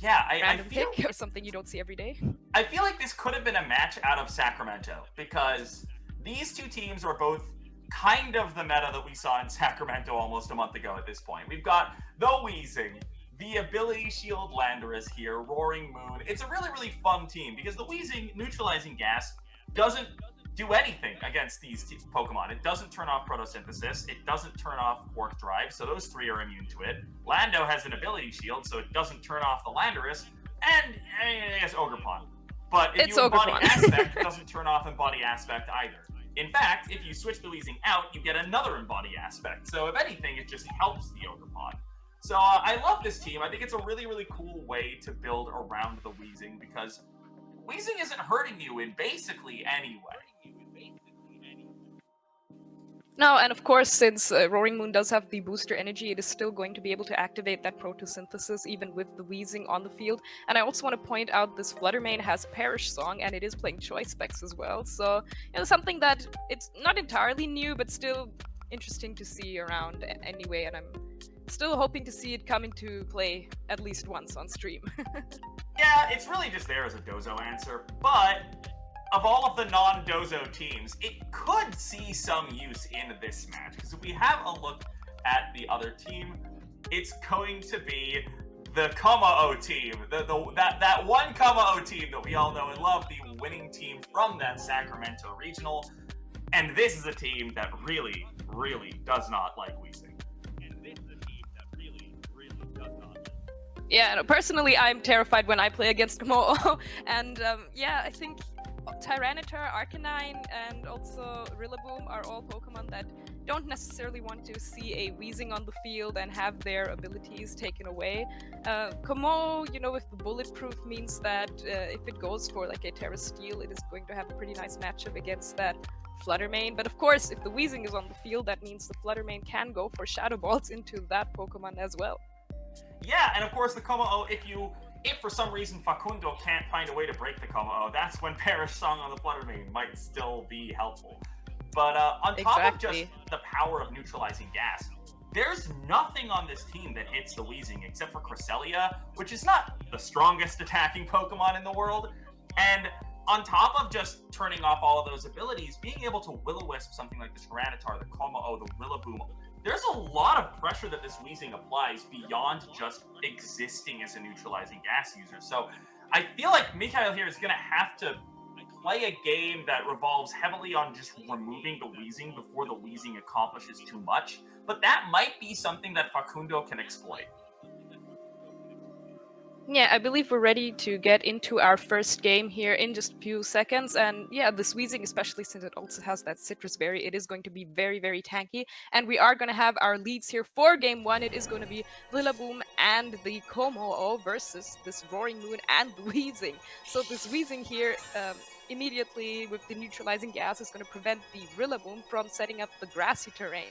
Yeah, I random feel pick or something you don't see every day. I feel like this could have been a match out of Sacramento because these two teams are both kind of the meta that we saw in Sacramento almost a month ago at this point. We've got the Weezing, the Ability Shield Landorus here, Roaring Moon. It's a really, really fun team because the Weezing neutralizing gas doesn't do anything against these Pokemon. It doesn't turn off photosynthesis. It doesn't turn off Quark Drive, so those three are immune to it. Lando has an Ability Shield, so it doesn't turn off the Landorus. And I guess Ogerpon. But if It's you embody Ogerpon. Aspect, it doesn't turn off Embody Aspect either. In fact, if you switch the Weezing out, you get another Embody Aspect. So if anything, it just helps the Ogerpon. So I love this team. I think it's a really, really cool way to build around the Weezing because Weezing isn't hurting you in basically any way. No, and of course, since Roaring Moon does have the booster energy, it is still going to be able to activate that photosynthesis even with the Weezing on the field. And I also want to point out this Fluttermane has Perish Song, and it is playing Choice Specs as well. So, something that it's not entirely new, but still interesting to see around anyway. And I'm still hoping to see it come into play at least once on stream. Yeah, it's really just there as a Dozo answer, but of all of the non-Dozo teams, it could see some use in this match. Because if we have a look at the other team, it's going to be the Como-O team. That one Como-O team that we all know and love, the winning team from that Sacramento Regional. And this is a team that really, really does not like Weezing. Yeah, no, personally, I'm terrified when I play against Como-O. And yeah, I think Tyranitar, Arcanine, and also Rillaboom are all Pokemon that don't necessarily want to see a Weezing on the field and have their abilities taken away. Como, with the bulletproof means that if it goes for like a Terra Steel, it is going to have a pretty nice matchup against that Fluttermane. But of course, if the Weezing is on the field, that means the Fluttermane can go for Shadow Balls into that Pokemon as well. Yeah, and of course the Como-O, if for some reason Facundo can't find a way to break the Como-O, that's when Perish Song on the Fluttermane might still be helpful. But on top of just the power of neutralizing gas, there's nothing on this team that hits the Weezing except for Cresselia, which is not the strongest attacking Pokemon in the world. And on top of just turning off all of those abilities, being able to Will-O-Wisp something like the Tyranitar, the Como-O, the Rillaboom, there's a lot of pressure that this Weezing applies beyond just existing as a neutralizing gas user. So I feel like Mikhail here is going to have to play a game that revolves heavily on just removing the Weezing before the Weezing accomplishes too much. But that might be something that Facundo can exploit. Yeah, I believe we're ready to get into our first game here in just a few seconds. And yeah, this Weezing, especially since it also has that Citrus Berry, it is going to be very, very tanky. And we are going to have our leads here for game one. It is going to be Rillaboom and the Como-O versus this Roaring Moon and the Weezing. So this Weezing here, immediately with the neutralizing gas, is going to prevent the Rillaboom from setting up the grassy terrain.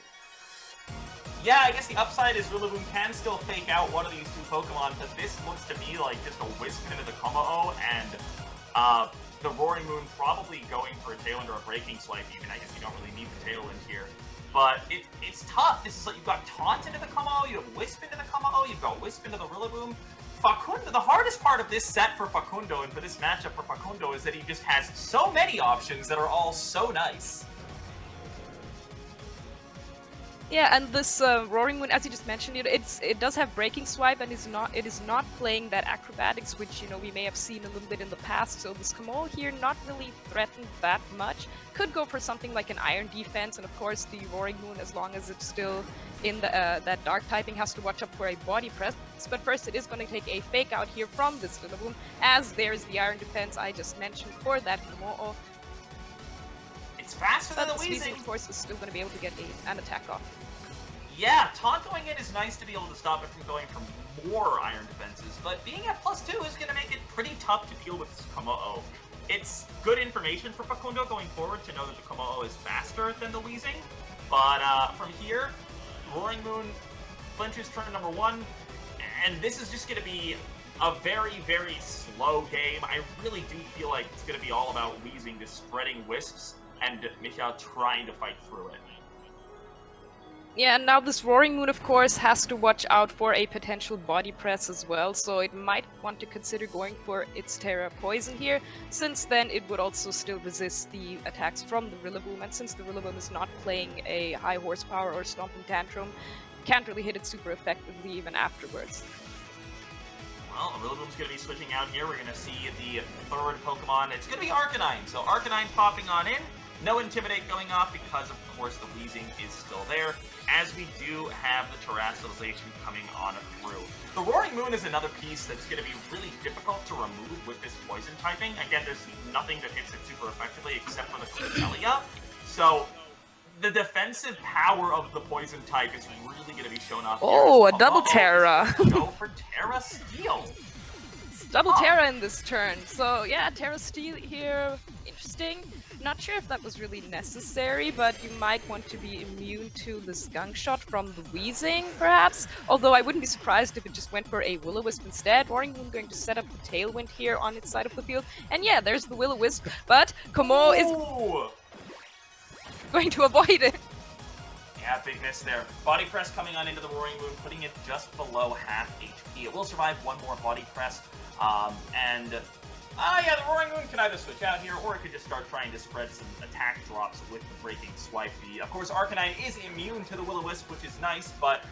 Yeah, I guess the upside is Rillaboom can still fake out one of these two Pokemon, but this looks to me like just a Wisp into the Como-O, and the Roaring Moon probably going for a Tailwind or a Breaking Swipe even. I guess you don't really need the Tailwind here. But it's tough. This is like you've got Taunt into the Como-O, you have Wisp into the Como-O, you've got Wisp into the Rillaboom. Facundo, the hardest part of this set for Facundo and for this matchup for Facundo is that he just has so many options that are all so nice. Yeah, and this Roaring Moon, as you just mentioned, it does have Breaking Swipe, and it is not playing that Acrobatics, which we may have seen a little bit in the past. So this Como here not really threatened that much. Could go for something like an Iron Defense, and of course the Roaring Moon, as long as it's still in the that Dark typing, has to watch up for a Body Press. But first, it is going to take a Fake Out here from this Rillaboom, as there's the Iron Defense I just mentioned for that Como-O. It's faster than the Weezing, of course, is still going to be able to get an attack off. Yeah, Taunt going in is nice to be able to stop it from going for more Iron Defenses, but being at +2 is going to make it pretty tough to deal with this Como-O. It's good information for Facundo going forward to know that the Como-O is faster than the Weezing, but from here, Roaring Moon flinches turn number 1, and this is just going to be a very, very slow game. I really do feel like it's going to be all about Weezing just spreading Wisps and Mikhail trying to fight through it. Yeah, and now this Roaring Moon, of course, has to watch out for a potential body press as well, so it might want to consider going for its Terra Poison here, since then it would also still resist the attacks from the Rillaboom, and since the Rillaboom is not playing a high horsepower or stomping tantrum, can't really hit it super effectively even afterwards. Well, Rillaboom's going to be switching out here. We're going to see the third Pokemon. It's going to be Arcanine. So Arcanine popping on in. No Intimidate going off because, of course, the Wheezing is still there, as we do have the Terastallization coming on through. The Roaring Moon is another piece that's going to be really difficult to remove with this Poison typing. Again, there's nothing that hits it super effectively except for the Cresselia. So the defensive power of the Poison type is really going to be shown off. Oh, a double Terra. Go for Terra Steel. Double Terra in this turn. So yeah, Terra Steel here, interesting. Not sure if that was really necessary, but you might want to be immune to this Gunk Shot from the Wheezing, perhaps. Although I wouldn't be surprised if it just went for a Will-O-Wisp instead. Roaring Moon going to set up the Tailwind here on its side of the field. And yeah, there's the Will-O-Wisp, but Como is going to avoid it. Yeah, big miss there. Body Press coming on into the Roaring Moon, putting it just below half HP. It will survive one more Body Press, yeah, the Roaring Moon can either switch out here, or it could just start trying to spread some attack drops with the Breaking Swipe. Of course, Arcanine is immune to the Will-O-Wisp, which is nice, but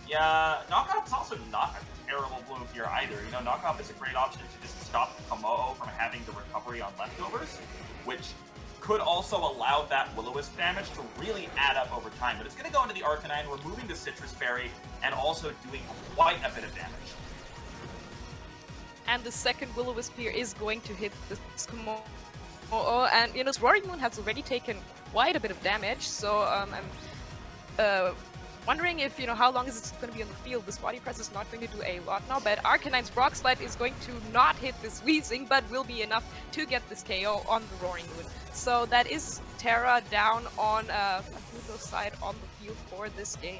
yeah, Knockoff is also not a terrible move here either. You know, Knockoff is a great option to just stop Komodo from having the recovery on leftovers, which could also allow that Will-O-Wisp damage to really add up over time. But it's going to go into the Arcanine, removing the Citrus Berry, and also doing quite a bit of damage. And the second Will-O-Wisp here is going to hit this Komodo. And, you know, Roaring Moon has already taken quite a bit of damage, so I'm wondering if, you know, how long is it going to be on the field? This Body Press is not going to do a lot now, but Arcanine's Rock Slide is going to not hit this Wheezing, but will be enough to get this KO on the Roaring Moon. So that is Terra down on Facundo's side on the field for this game.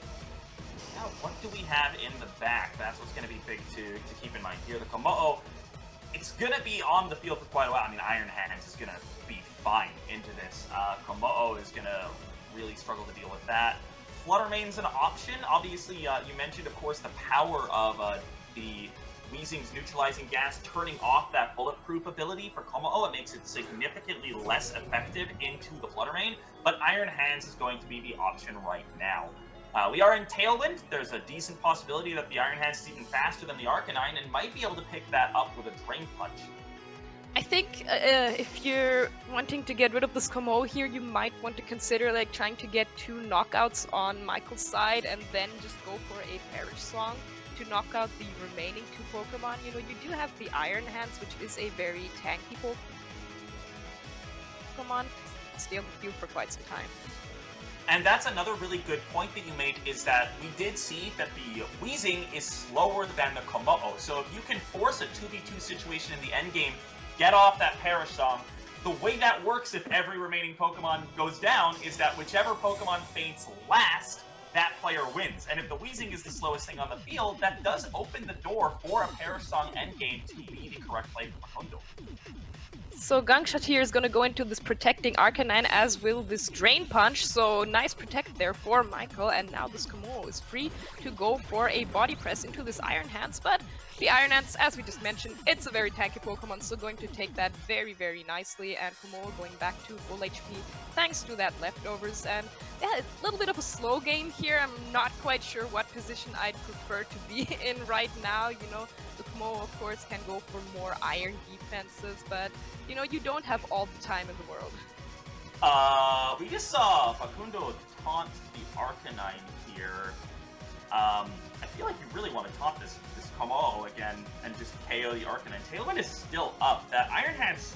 Now, what do we have in the back? That's what's going to be big to keep in mind here. The Komodo, it's going to be on the field for quite a while. I mean, Iron Hands is going to be fine into this. Komodo is going to really struggle to deal with that. Flutter Mane's an option. Obviously, you mentioned, of course, the power of the Weezing's neutralizing gas turning off that bulletproof ability for Komodo. It makes it significantly less effective into the Flutter Mane, but Iron Hands is going to be the option right now. We are in Tailwind. There's a decent possibility that the Iron Hands is even faster than the Arcanine and might be able to pick that up with a Drain Punch. I think if you're wanting to get rid of this Komodo here, you might want to consider like trying to get 2 knockouts on Michael's side and then just go for a Perish Song to knock out the remaining 2 Pokemon. You know, you do have the Iron Hands, which is a very tanky Pokemon. Stay on the field for quite some time. And that's another really good point that you make, is that we did see that the Wheezing is slower than the Komodo. So if you can force a 2v2 situation in the endgame, get off that Perish Song, the way that works if every remaining Pokemon goes down is that whichever Pokemon faints last, that player wins. And if the Wheezing is the slowest thing on the field, that does open the door for a Perish Song endgame to be the correct play for Facundo. So Gunk Shot here is going to go into this protecting Arcanine, as will this Drain Punch, so nice protect there for Michael, and now this Komodo is free to go for a Body Press into this Iron Hands, but the Iron Hands, as we just mentioned, it's a very tanky Pokemon, so going to take that very, very nicely, and Komodo going back to full HP thanks to that leftovers, and yeah, a little bit of a slow game here. I'm not quite sure what position I'd prefer to be in right now. You know, the Komodo, of course, can go for more iron defenses, but you know, you don't have all the time in the world. We just saw Facundo taunt the Arcanine here. I feel like you really want to taunt this Komodo again and just KO the Arcanine. Tailwind is still up. That Iron Hands,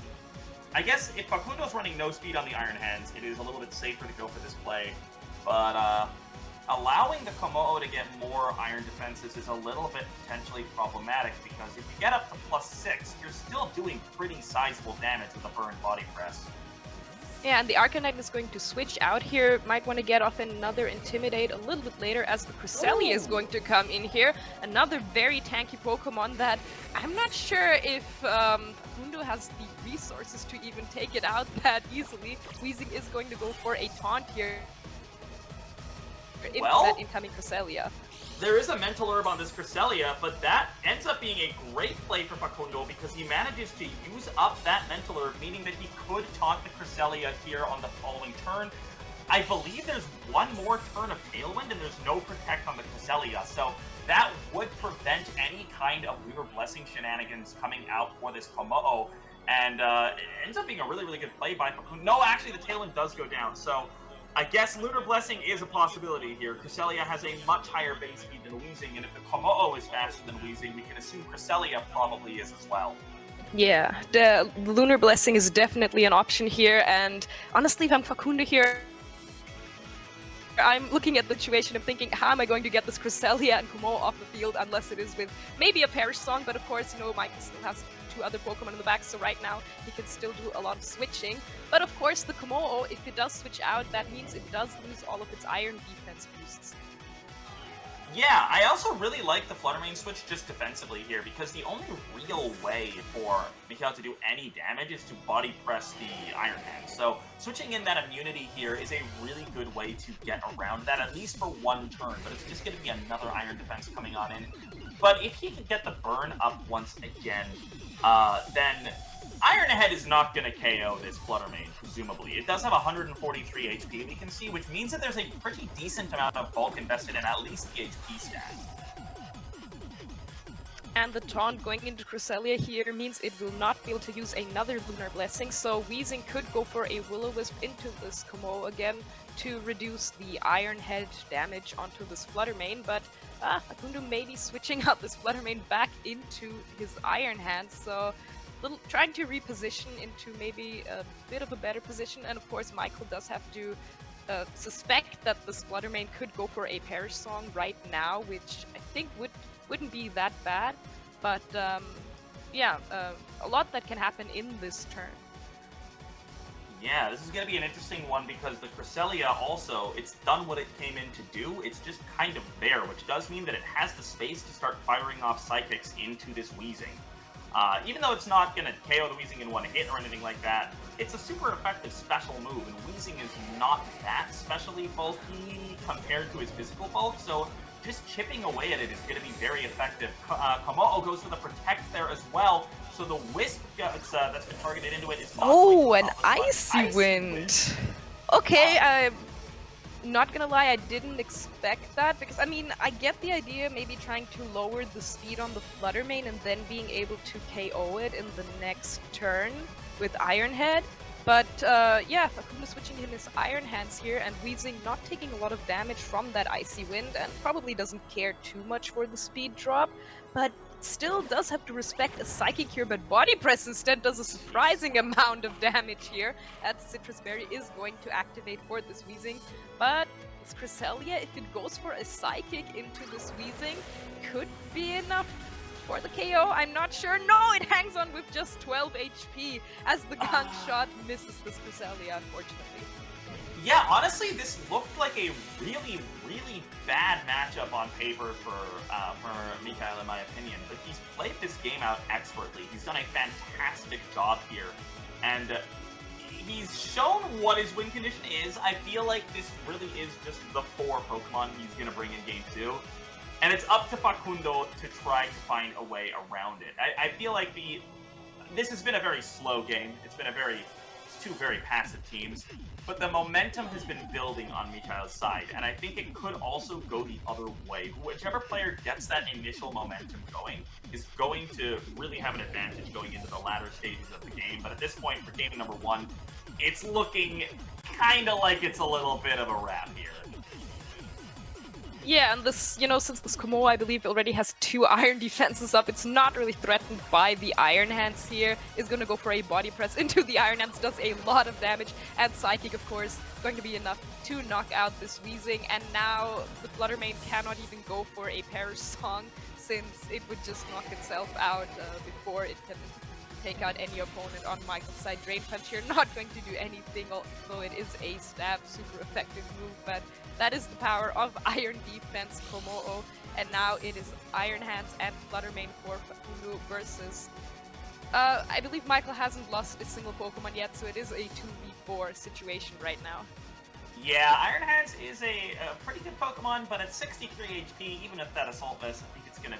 I guess if Facundo's running no speed on the Iron Hands, it is a little bit safer to go for this play. But allowing the Komodo to get more iron defenses is a little bit potentially problematic, because if you get up to +6, you're still doing pretty sizable damage with a Burn Body Press. Yeah, and the Arcanine is going to switch out here. Might want to get off another Intimidate a little bit later, as the Cresselia is going to come in here. Another very tanky Pokemon that I'm not sure if Facundo has the resources to even take it out that easily. Wheezing is going to go for a taunt here. into Well, that incoming Cresselia. There is a mental herb on this Cresselia, but that ends up being a great play for Facundo because he manages to use up that mental herb, meaning that he could taunt the Cresselia here on the following turn. I believe there's one more turn of Tailwind, and there's no Protect on the Cresselia, so that would prevent any kind of Lunar Blessing shenanigans coming out for this Komo'o, and it ends up being a really, really good play by Facundo. No, actually, the Tailwind does go down, so I guess Lunar Blessing is a possibility here. Cresselia has a much higher base speed than Weezing, and if the Komo'o is faster than Weezing, we can assume Cresselia probably is as well. Yeah, the Lunar Blessing is definitely an option here, and honestly, if I'm Facundo here, I'm looking at the situation and thinking, how am I going to get this Cresselia and Komo'o off the field unless it is with maybe a Perish Song, but of course, you know, Michael still has two other Pokemon in the back, so right now he can still do a lot of switching. But of course, the Komo'o, if it does switch out, that means it does lose all of its Iron defense boosts. Yeah, I also really like the Fluttermane switch just defensively here, because the only real way for Mikhail to do any damage is to body press the Iron Hand. So switching in that immunity here is a really good way to get around that, at least for one turn, but it's just going to be another Iron defense coming on in. But if he can get the burn up once again, then Iron Head is not going to KO this Fluttermane, presumably. It does have 143 HP, we can see, which means that there's a pretty decent amount of bulk invested in at least the HP stat. And the taunt going into Cresselia here means it will not be able to use another Lunar Blessing, so Weezing could go for a Will-O-Wisp into this Komo'o again to reduce the Iron Head damage onto this Fluttermane, but Facundo may be switching out this Fluttermane back into his Iron Hand, so trying to reposition into maybe a bit of a better position, and of course Michael does have to suspect that the Fluttermane could go for a Perish Song right now, which I think wouldn't be that bad, but yeah, a lot that can happen in this turn. Yeah, this is going to be an interesting one because the Cresselia also, it's done what it came in to do, it's just kind of there, which does mean that it has the space to start firing off Psychics into this Weezing. Even though it's not going to KO the Weezing in one hit or anything like that, it's a super effective special move, and Weezing is not that specially bulky compared to his physical bulk, so just chipping away at it is going to be very effective. Komo'o goes for the Protect there as well, so the Wisp that's been targeted into it is not an Icy Wind! Okay, I'm not gonna lie, I didn't expect that, because I mean, I get the idea maybe trying to lower the speed on the Fluttermane and then being able to KO it in the next turn with Iron Head, but yeah, Facundo switching in his Iron Hands here, and Weezing not taking a lot of damage from that Icy Wind, and probably doesn't care too much for the speed drop, but still does have to respect a Psychic here, but Body Press instead does a surprising amount of damage here, as Citrus Berry is going to activate for this Weezing, but this Cresselia, if it goes for a Psychic into this Weezing, could be enough for the KO, I'm not sure. No, it hangs on with just 12 HP as the gunshot misses this Cresselia, unfortunately. Yeah, honestly, this looked like a really, really bad matchup on paper for Mikhail, in my opinion. But he's played this game out expertly. He's done a fantastic job here, and he's shown what his win condition is. I feel like this really is just the 4 Pokemon he's going to bring in Game 2. And it's up to Facundo to try to find a way around it. I feel like this has been a very slow game. It's two very passive teams. But the momentum has been building on Mikhail's side, and I think it could also go the other way. Whichever player gets that initial momentum going is going to really have an advantage going into the latter stages of the game. But at this point, for game number 1, it's looking kind of like it's a little bit of a wrap here. Yeah, and this, you know, since this Komo'o, I believe, already has 2 Iron defenses up, it's not really threatened by the Iron Hands here. Is going to go for a Body Press into the Iron Hands, does a lot of damage, and Psychic, of course, going to be enough to knock out this Weezing, and now the Fluttermane cannot even go for a Perish Song, since it would just knock itself out before it can take out any opponent on Michael's side. Drain Punch here, not going to do anything, although it is a stab, super effective move, but that is the power of Iron Defense Komo'o, and now it is Iron Hands and Fluttermane for Facundo versus... I believe Michael hasn't lost a single Pokemon yet, so it is a 2v4 situation right now. Yeah, Iron Hands is a pretty good Pokemon, but at 63 HP, even with that Assault Vest, I think it's gonna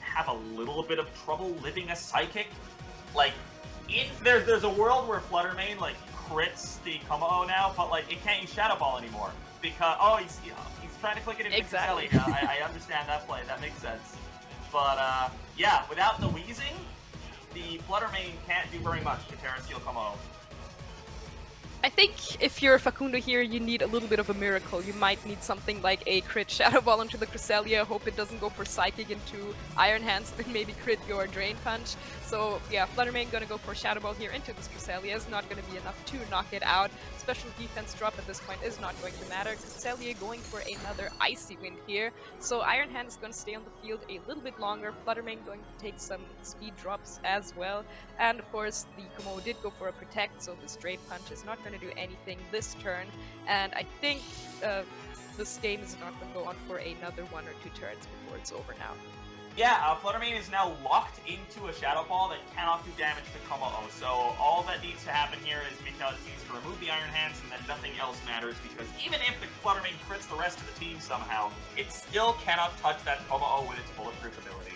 have a little bit of trouble living a Psychic. Like, there's a world where Fluttermane, like, crits the Como now, but, like, it can't use Shadow Ball anymore. Because, he's trying to click it into Exactly. I understand that play, that makes sense. But, yeah, without the Wheezing, the Fluttermane can't do very much to Terra Steel Como. I think if you're Facundo here, you need a little bit of a miracle. You might need something like a crit Shadow Ball into the Cresselia, hope it doesn't go for Psychic into Iron Hands, then maybe crit your Drain Punch. So yeah, Fluttermane gonna go for Shadow Ball here into this Cresselia is not gonna be enough to knock it out. Special defense drop at this point is not going to matter. Cresselia going for another Icy Wind here. So Iron Hand is going to stay on the field a little bit longer. Fluttermane going to take some speed drops as well. And of course, the Como did go for a Protect, so this Drain Punch is not going to do anything this turn. And I think this game is not going to go on for another 1 or 2 turns before it's over now. Yeah, Fluttermane is now locked into a Shadow Ball that cannot do damage to Como-O. So all that needs to happen here is Mikhail needs to remove the Iron Hands, and then nothing else matters, because even if the Fluttermane crits the rest of the team somehow, it still cannot touch that Como-O with its bulletproof ability.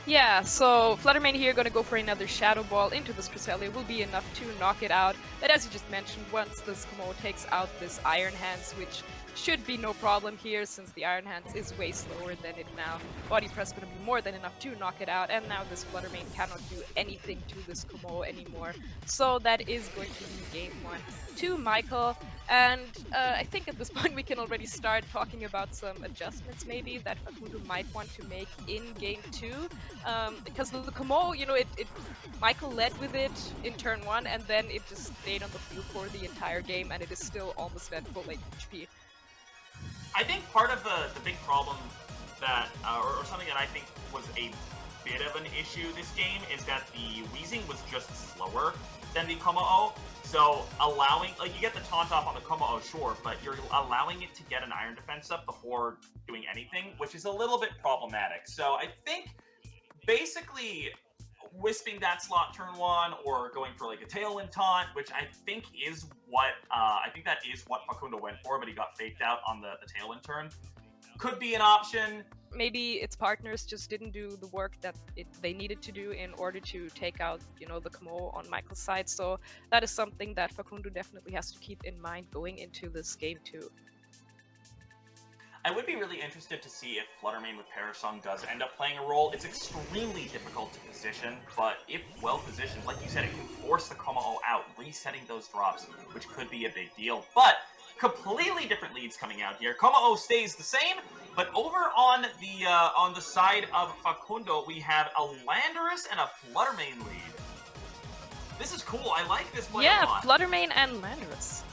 Yeah, so Fluttermane here going to go for another Shadow Ball into this Cresselia will be enough to knock it out. But as you just mentioned, once this Como takes out this Iron Hands, which should be no problem here since the Iron Hands is way slower than it now. Body Press going to be more than enough to knock it out, and now this Fluttermane cannot do anything to this Como anymore. So that is going to be game 1 to Michael. And I think at this point we can already start talking about some adjustments maybe that Facundo might want to make in game 2. Because the Como, you know, Michael led with it in turn 1 and then it just stayed on the field for the entire game and it is still almost at full HP. I think part of the big problem that, or something that I think was a bit of an issue this game is that the Wheezing was just slower than the Como-O. So allowing, like, you get the taunt off on the Como-O, sure, but you're allowing it to get an Iron Defense up before doing anything, which is a little bit problematic. So I think basically wisping that slot turn 1 or going for like a Tailwind taunt, which I think is what Facundo went for, but he got faked out on the Tailwind turn, could be an option. Maybe its partners just didn't do the work that they needed to do in order to take out, you know, the Como on Michael's side. So that is something that Facundo definitely has to keep in mind going into this game too. I would be really interested to see if Fluttermane with Parasong does end up playing a role. It's extremely difficult to position, but if well positioned, like you said, it can force the Como-O out, resetting those drops, which could be a big deal. But completely different leads coming out here. Como-O stays the same, but over on the side of Facundo, we have a Landorus and a Fluttermane lead. This is cool. I like this play a lot. Fluttermane and Landorus.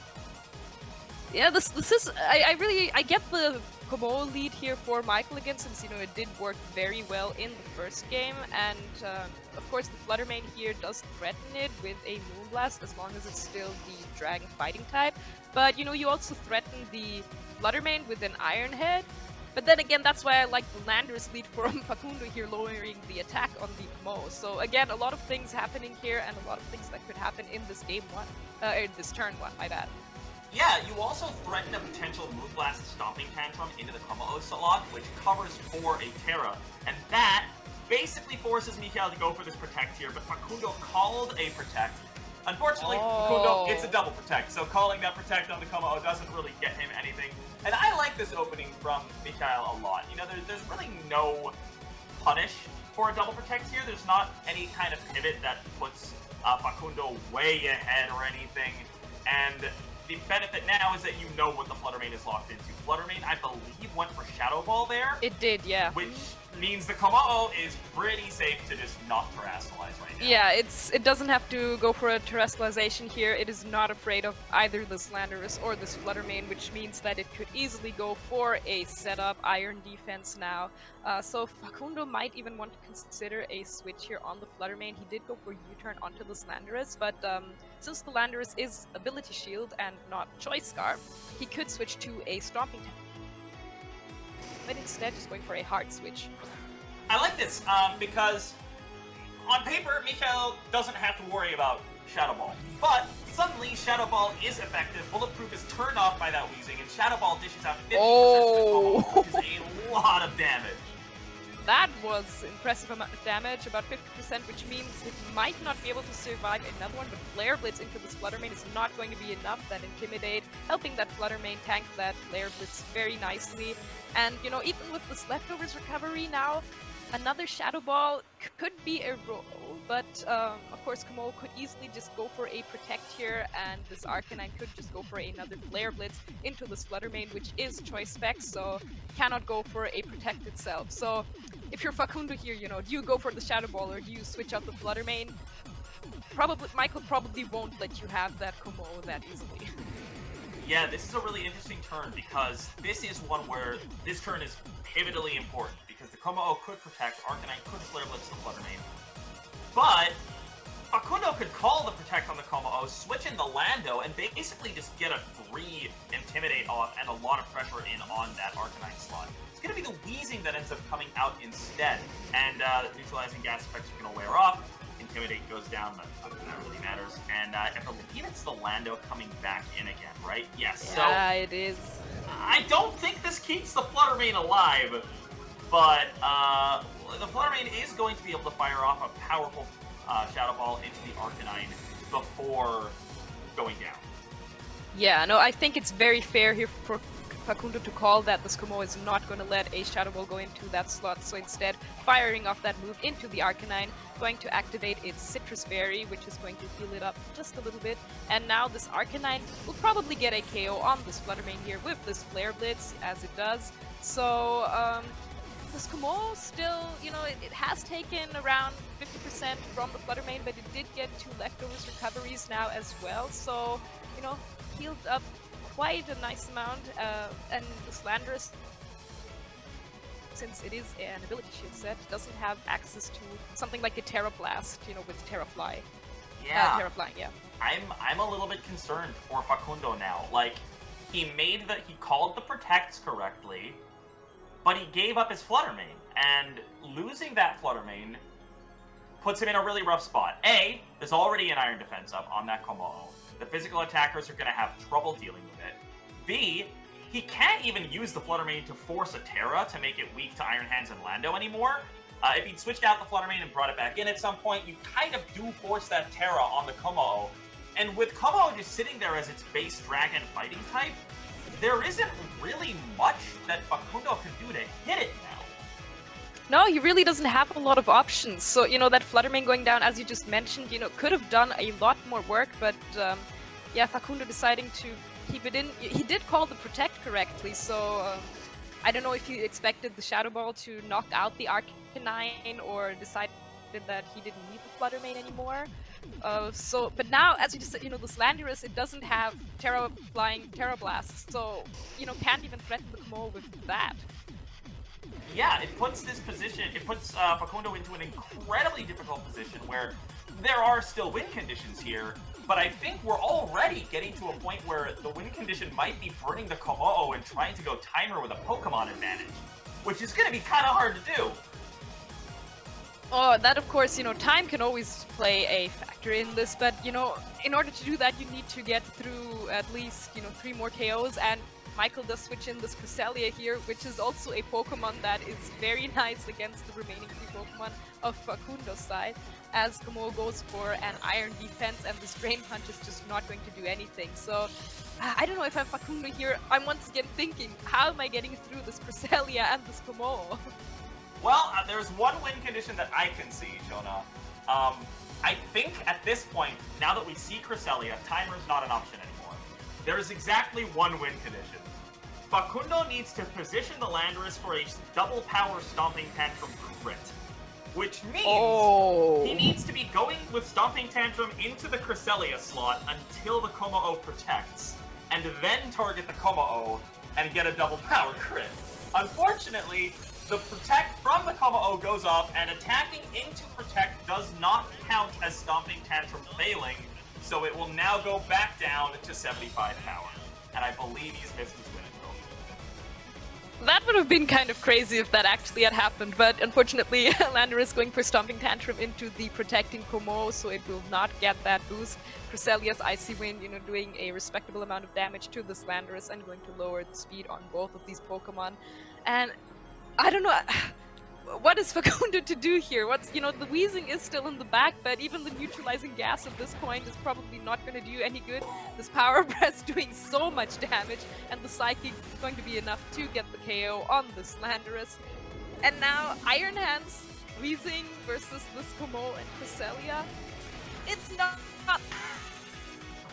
Yeah, this is I get the Como lead here for Michael again, since, you know, it did work very well in the first game, and of course the Fluttermane here does threaten it with a Moonblast as long as it's still the Dragon Fighting type, but, you know, you also threaten the Fluttermane with an Iron Head, but then again, that's why I like the Landorus lead from Facundo here, lowering the attack on the Como. So again, a lot of things happening here, and a lot of things that could happen in this game 1, this turn 1, my bad. Yeah, you also threaten a potential Moonblast Stomping Tantrum into the Como-O slot, which covers for a Terra, and that basically forces Mikhail to go for this Protect here, but Facundo called a Protect. Unfortunately, Facundo, it's a double Protect, so calling that Protect on the Como-O doesn't really get him anything. And I like this opening from Mikhail a lot. You know, there's really no punish for a double Protect here. There's not any kind of pivot that puts Facundo way ahead or anything, and the benefit now is that you know what the Fluttermane is locked into. Fluttermane, I believe, went for Shadow Ball there. It did, yeah. Which means the Como-O is pretty safe to just not terrestrialize right now. Yeah, it doesn't have to go for a terrestrialization here. It is not afraid of either this Landorus or this Fluttermane, which means that it could easily go for a setup Iron Defense now. So Facundo might even want to consider a switch here on the Fluttermane. He did go for U-turn onto this Landorus, but since the Landorus is Ability Shield and not Choice Scarf, he could switch to a Stomping Tantrum. But instead, just going for a hard switch. I like this because on paper, Mikhail doesn't have to worry about Shadow Ball. But suddenly, Shadow Ball is effective, Bulletproof is turned off by that Wheezing, and Shadow Ball dishes out 50% Oh. of the combo, which is a lot of damage. That was impressive amount of damage, about 50%, which means it might not be able to survive another one, but Flare Blitz into this Flutter Mane is not going to be enough. That Intimidate, helping that Flutter Mane tank that Flare Blitz very nicely. And, you know, even with this Leftovers recovery now, another Shadow Ball could be a roll, but of course Kamo could easily just go for a Protect here, and this Arcanine could just go for another Flare Blitz into this Flutter Mane, which is choice spec, so cannot go for a Protect itself. So if you're Facundo here, you know, do you go for the Shadow Ball or do you switch out the Flutter Mane? Michael probably won't let you have that Kamo that easily. Yeah, this is a really interesting turn because this is one where this turn is pivotally important because the Kommo-o could protect, Arcanine could Flare Blitz the Flutter Mane, but Facundo could call the Protect on the Kommo-o, switch in the Lando, and basically just get a free Intimidate off and a lot of pressure in on that Arcanine slot. It's going to be the Wheezing that ends up coming out instead, and neutralizing gas effects are going to wear off. Intimidate goes down, but that really matters. And I believe it's the Lando coming back in again, right? Yes. Yeah, so it is. I don't think this keeps the Flutter Mane alive, but the Flutter Mane is going to be able to fire off a powerful Shadow Ball into the Arcanine before going down. Yeah, no, I think it's very fair here for Facundo to call that this Komo is not going to let a Shadow Ball go into that slot, so instead firing off that move into the Arcanine, going to activate its Citrus Berry, which is going to heal it up just a little bit, and now this Arcanine will probably get a KO on this Flutter Mane here with this Flare Blitz, as it does. So, this Komo still, you know, it has taken around 50% from the Flutter Mane, but it did get 2 Leftovers recoveries now as well, so, you know, healed up quite a nice amount, and the Slanderous, since it is an ability shield set, doesn't have access to something like a Terra Blast, you know, with Terra Fly. Yeah. Terra Flying, yeah. I'm a little bit concerned for Facundo now. Like, he called the Protects correctly, but he gave up his Flutter Mane, and losing that Flutter Mane puts him in a really rough spot. A, there's already an Iron Defense up on that Kommo-o. The physical attackers are going to have trouble dealing with it. B, he can't even use the Flutter Mane to force a Terra to make it weak to Iron Hands and Lando anymore. If he'd switched out the Flutter Mane and brought it back in at some point, you kind of do force that Terra on the Kommo-o. And with Kommo-o just sitting there as its base Dragon fighting type, there isn't really much that Facundo can do to hit it now. No, he really doesn't have a lot of options. So, you know, that Flutter Mane going down, as you just mentioned, you know, could have done a lot more work, but yeah, Facundo deciding to keep it in. He did call the Protect correctly, so I don't know if he expected the Shadow Ball to knock out the Arcanine or decided that he didn't need the Flutter Mane anymore. But now, as you just said, you know, the Slanderous, it doesn't have Terra Blast, so, you know, can't even threaten the Komo with that. Yeah, it puts Facundo into an incredibly difficult position where there are still win conditions here, but I think we're already getting to a point where the win condition might be burning the Kommo-o and trying to go timer with a Pokemon advantage, which is going to be kind of hard to do. Oh, that of course, you know, time can always play a factor in this, but, you know, in order to do that, you need to get through at least, you know, 3 more KOs, and Michael does switch in this Cresselia here, which is also a Pokemon that is very nice against the remaining 3 Pokemon of Facundo's side, as Komo goes for an Iron Defense, and this Drain Punch is just not going to do anything. So, I don't know if I'm Facundo here, I'm once again thinking, how am I getting through this Cresselia and this Komo? Well, there's one win condition that I can see, Jonah. I think at this point, now that we see Cresselia, timer's not an option anymore. There is exactly one win condition. Facundo needs to position the Landorus for a double power Stomping Tantrum crit, which means he needs to be going with Stomping Tantrum into the Cresselia slot until the Kommo-o protects, and then target the Kommo-o and get a double power crit. Unfortunately, the Protect from the Kommo-o goes off, and attacking into Protect does not count as Stomping Tantrum failing, so it will now go back down to 75 power. And I believe he's missed his win That would have been kind of crazy if that actually had happened, but unfortunately Lander is going for Stomping Tantrum into the protecting Como, so it will not get that boost. Cresselia's Icy Wind, doing a respectable amount of damage to this Landorus and going to lower the speed on both of these Pokemon. And I don't know, what is Facundo to do here? The Wheezing is still in the back, but even the neutralizing gas at this point is probably not going to do any good. This Power Press doing so much damage, and the Psychic is going to be enough to get the KO on this Landorus. And now Iron Hands Wheezing versus this Como and Cresselia. It's not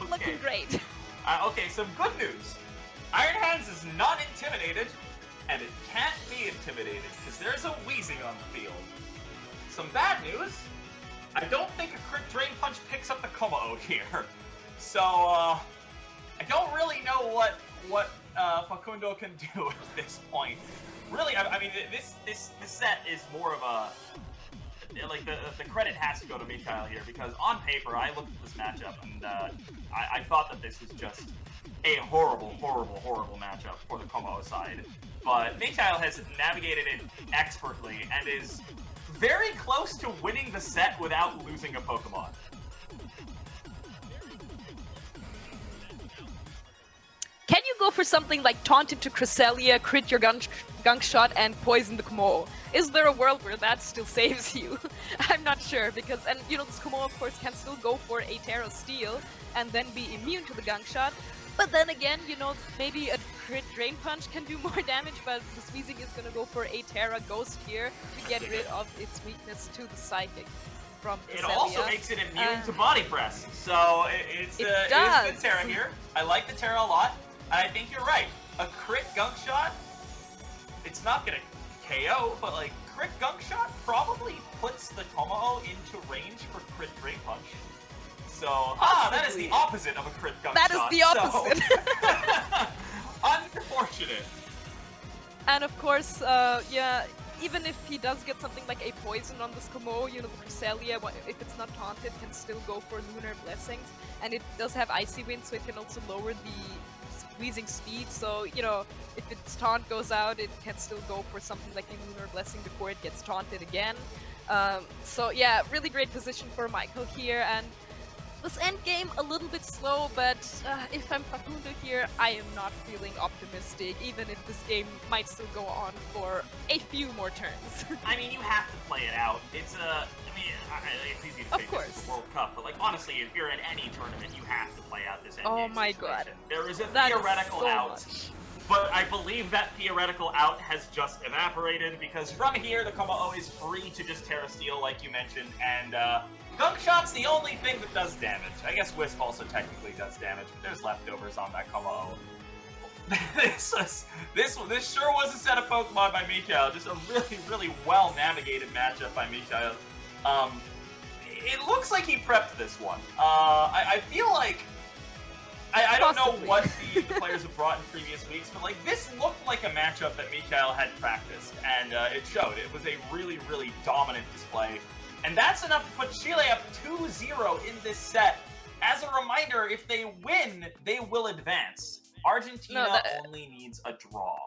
looking great. Okay, some good news. Iron Hands is not intimidated. And it can't be intimidated, because there's a Wheezing on the field. Some bad news, I don't think a Crit Drain Punch picks up the Como here. So, I don't really know what Facundo can do at this point. Really, I mean, this set is more of a... Like, the credit has to go to Mikhail here, because on paper, I looked at this matchup, and I thought that this was just a horrible matchup for the Como side. But Mikhail has navigated it expertly and is very close to winning the set without losing a Pokemon. Can you go for something like Taunt into Cresselia, crit your gunk shot, and poison the Como? Is there a world where that still saves you? I'm not sure, because, this Como, of course, can still go for a Terra Steel and then be immune to the gunk shot. But then again, maybe a Crit Drain Punch can do more damage, but the Squeezing is gonna go for a Terra Ghost here to get rid of its weakness to the Psychic from Cresselia. It also makes it immune to Body Press, so it is good Terra here. I like the Terra a lot, and I think you're right. A Crit Gunk Shot, it's not gonna KO, but like Crit Gunk Shot probably puts the Como into range for Crit Drain Punch. So, that is the opposite of a Crit Gunk Shot. That is the opposite. So, unfortunate. And of course, even if he does get something like a poison on this Como, the Cresselia, if it's not taunted, can still go for Lunar Blessings. And it does have Icy Wind, so it can also lower the Wheezing speed. So, if its taunt goes out, it can still go for something like a Lunar Blessing before it gets taunted again. So yeah, really great position for Michael here. And this end game a little bit slow, but if I'm Facundo here, I am not feeling optimistic, even if this game might still go on for a few more turns. I mean, you have to play it out. It's it's easy to say this is the World Cup, but like honestly, if you're in any tournament, you have to play out this end game my situation. God. There is a That is theoretical so out. much. But I believe that theoretical out has just evaporated, because from here, the Como is free to just Terra Steel, like you mentioned, and Gunk Shot's the only thing that does damage. I guess Wisp also technically does damage, but there's leftovers on that Como. This sure was a set of Pokemon by Mikhail. Just a really well-navigated matchup by Mikhail. It looks like he prepped this one. I feel like... I don't know what the players have brought in previous weeks, but like this looked like a matchup that Mikhail had practiced, and it showed. It was a really dominant display. And that's enough to put Chile up 2-0 in this set. As a reminder, if they win, they will advance. Argentina only needs a draw.